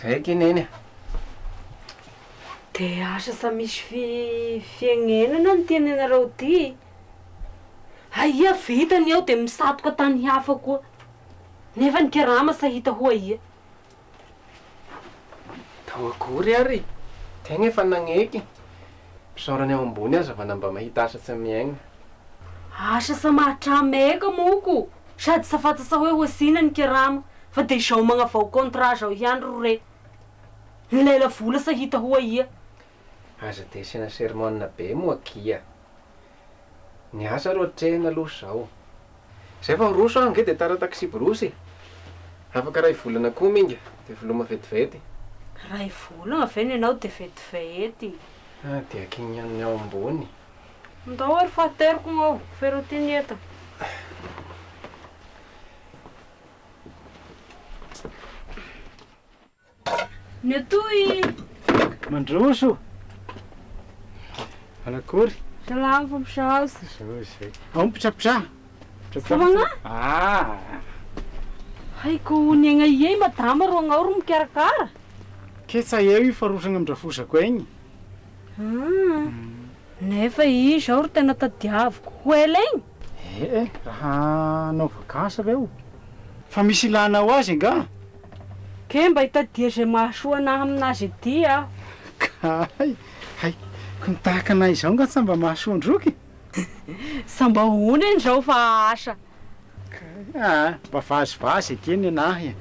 Tsiky neny. De asa sa misy fiagnenana ny tenanareo ty. Aia vitany eo de misatoka tany hafa koa. Nefa ny kirama sa hita ho aia. Tao akory ary. Tegna efa nagneky. Pisaorany ao ambony aza fa namba mahita asa tsy miaigna. Asa sa mahatrameka moko. Sady sa fata sa hoe hoasina ny kirama. Fa de izao magnavao contrat zao ihany rore. Ny lela vola sa hita ho aia. Aza de sena sermona be moa kia. Ny asa ro trehina aloha zao. Zay fa roso aho nge de tara taxi brosy. Afaka ray volana koa minga de voloma vetivety. Ray volana veny ianao de vetivety. Ah, de akinyan'ny ao ambony. Ndao ary fahateriko ao, ferotiny eta. Netoy. Mandroso. Alakory. Salama fampisaosy. Ao mipitrapitraha. Samagna? Ah. Haiko ny agnaiay madama ro agnao ro mikarakara. Ketsa eo io farosagna amindrafosako egny. Nefa izao ro tena tadiaviko. Ho elaigny? Raha nao vakasa reo. Fa misy ilana ho azy nga. Ke mba hitadia zay mahasoa anahy aminazy ety aho. Hay, mitahaka anahy izao nga tsy mba mahasoa androky. Samba hony an'izao fa asa. Mba vazivazy ekeny anahy.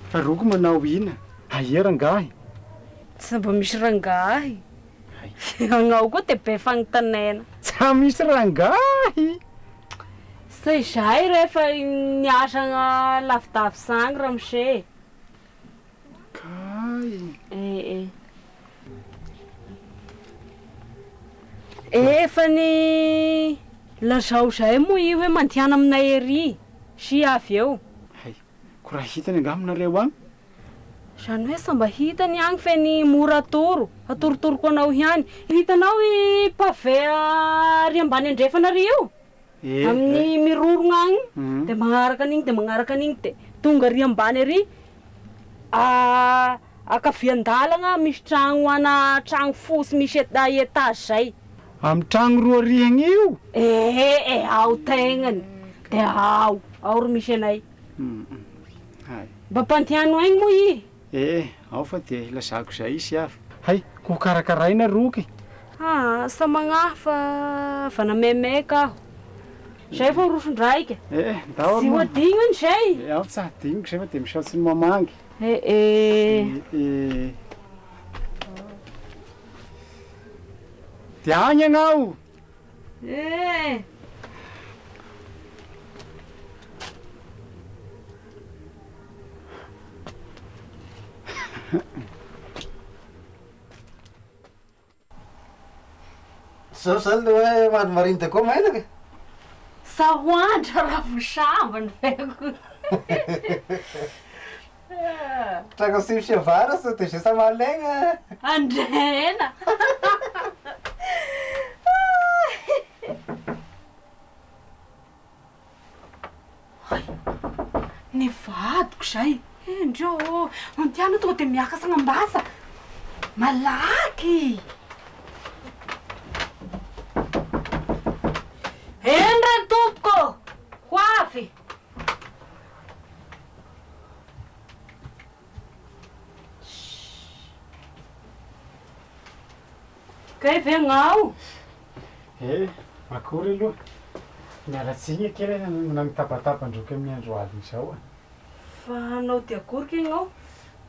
Fa roko manao ina. Aia rangahy. Tsy mba misy rangahy. Agnao koa de be fagnontanaina. Tsy misy rangahy. Sa izay rehefa niasa lavidavy sangy ramose. Efa ny lazao zay moa io hoe mandiana aminay ery sy avy eo. Ko raha hitany anga aminareo agny. Zany hoe samba hitany agny fe ny mora atorotoroko anao ihany. Hitanao i pavé ary ambany andrefanareo amin'ny mirorogna agny de magnaraka an'igny de tonga ary ambany ary akavian-dalagna misy tragno ana tragno fosy misy etage zay. Amin'ny tragno roa rihagna io? Ao tegnany. De ao ro misy anay. Mba mpantiano egny moa i. Ao fa de lazako zay sy avy. Hay, ko karakaraina roky. Sa magnahy fa namemeka aho. Zay fa roson-draika. Ndao Tsy ho adignany zay. Ao tsy adigniko zay fa de misaotsy ny mamangy. De agny ianao. Sao zany le hoe marimarina koa mainaka. Sa hoandra raha vosambany feko. Traka sivy vara sa de zay sa mahalegna. Andrena. Ny vadiko zay. Ndreo antiano tonga de miakasa agnambasa. Malaky. Endra tompoko. Ho avy. Kay vegnao. Akory aloha. Mialatsiny kely namitabatapandroky amin'ny andro alina izao. Fa anao de akory kegnao?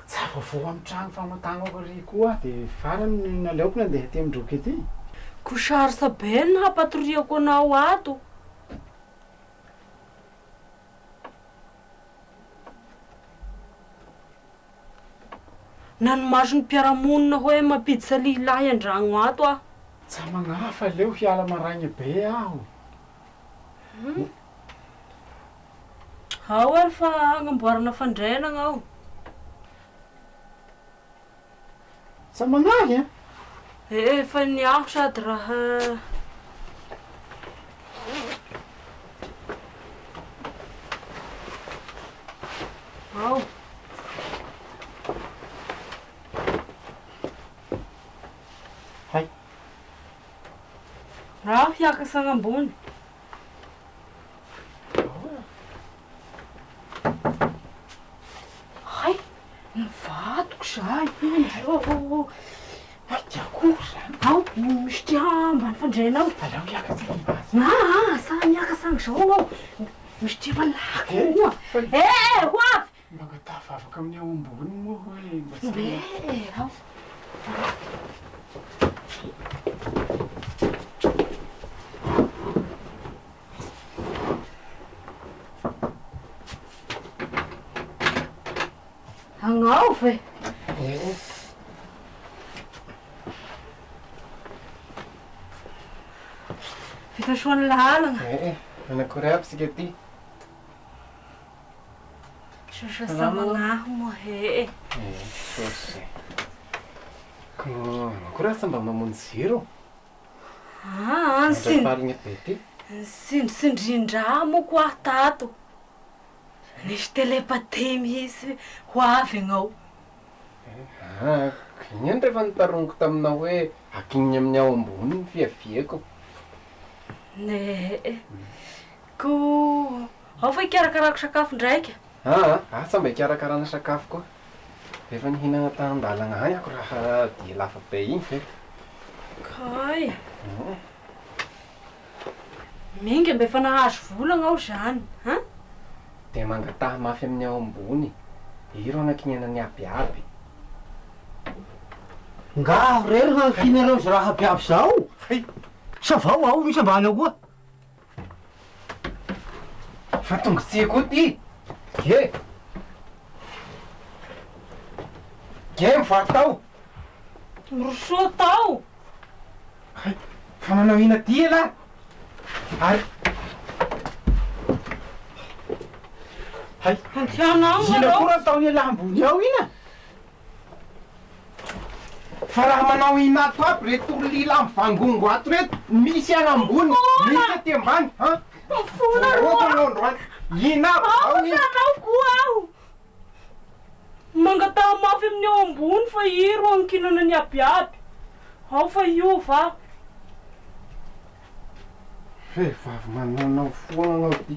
Tsy avavo amin'ny tragno famatagna ako ary koa de farany naleoko nandeha aty amindroky ety. Kosarosa be ny hapatoriako anao ato. Nanomaso ny mpiaramonina hoe mampiditra lilahy an-dragno ato ah. Tsy magnafa leo hiala maraigna be aho. Ao ary fa agnamboarana fandrenana ao. Sa manahy a? Efa niaho sady raha ao. Hay. Raha hiakasa agnambony. Hay, nivatoko zay. Tiako zany. Ao, misy tia ambany fandrena ao. Alao miakatra ambazy. Sa miakasa an'izao ao. Misy tia malaky moa. Ho avy. Mbaga tafavaka amin'ny ao ambony moa hoe mba tsy Ao. Agnao ve? Vita soa ny lalana. Anakory aby sika ty. Sasa magnahy moa he. Sosy. Ko anakory asa mba mamono zero? Paligna be ty. Sindrindra mo ko aho tato. Nisy telepathie mihitsy ho avy agnao. Iny rehefa nitaroniko taminao hoe akininy amin'ny ao ambony ny fiaviako. Ko ao fa ikarakarako sakafo ndraika. Asa mba ikarakarana sakafo koa. Rehefa nihinana tan-dalagna any ako raha dia lafa be iny ve. Kay. Minga mba efa nahazo volana ao zany. Dia mangataha mafy amin'ny ao ambony. Iro anakinana abiaby. Nga rery hankinareo za raha abiaby zao. Sa vao ao misy ambany ao koa. Fa tonga tsiko ty. Ge mivoa tao. Rosoa tao. Fa manao ina ty la. Ary Antianao Ina arô. koa ataony ala ambony ao ina. fa raha manao ina ato aby reto olona mivangongo ato reto misy any ambony misy aty ambany Fona roa. ina Ao sanao koa aho. Mangataha mafy amin'ny ao ambony fa iro ankinana ny abiaby. Ao fa iova. vehivavy mananao foana anao ty.